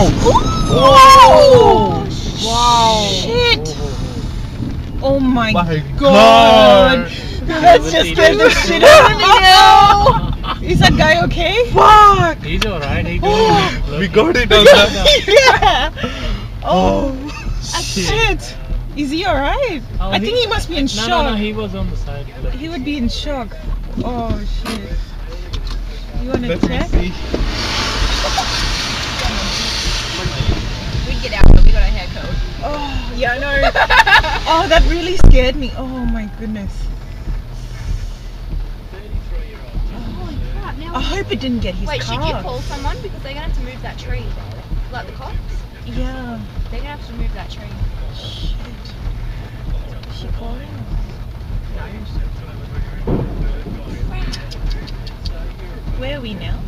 Whoa! Wow! Shit! Oh my My god! That's just scared the shit out of me now! Is that guy okay? Fuck! He's alright, he got it. We got it on that. Yeah! Oh, shit! Is he alright? Oh, I think he must be in shock. No, he was on the side. He would be in shock. Oh shit. You wanna Let me check? see. We'd get out, but we got a hair code. Oh, yeah, I know. Oh, that really scared me. Oh my goodness. Holy crap, now I hope it didn't get his wait, car. should you call someone? Because they're gonna have to move that tree. Like the cops? Yeah. They're gonna have to move that tree. Shit. Is she calling? Where are we now?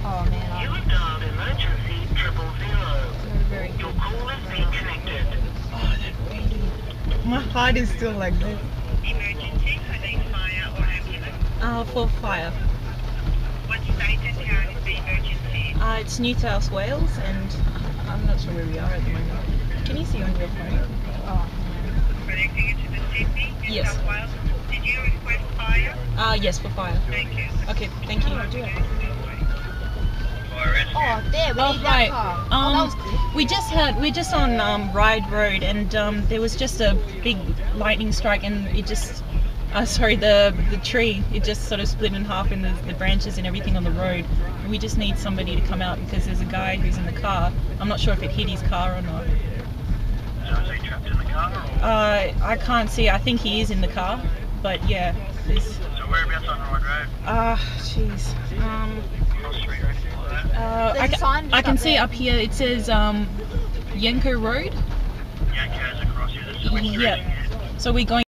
Oh man, You have dialed emergency 000. I'm very good. Your call is being connected. Oh, that really. My heart is still like this. Emergency, I need fire or ambulance. For fire. What state and town is the emergency? It's New South Wales, and I'm not sure where we are at the moment. Can you see on your phone? Oh. Connecting it to the Sydney, New Yes. South Wales. Did you request fire? Yes, for fire. Thank you. Okay, thank you. Oh, there, we Oh, need hi. that car. Oh, that was good. We're just on Ryde Road, and there was just a big lightning strike, and it just, sorry, the tree, it just sort of split in half, and the branches and everything on the road. And we just need somebody to come out because there's a guy who's in the car. I'm not sure if it hit his car or not. So is he trapped in the car or? I can't see. I think he is in the car, but yeah. So whereabouts on Ryde Road? Jeez. Cross Street or anything like that? There's a sign just I can up see there. up here. It says Yenko Road. Yanko's across here. There's Yeah. So we're going.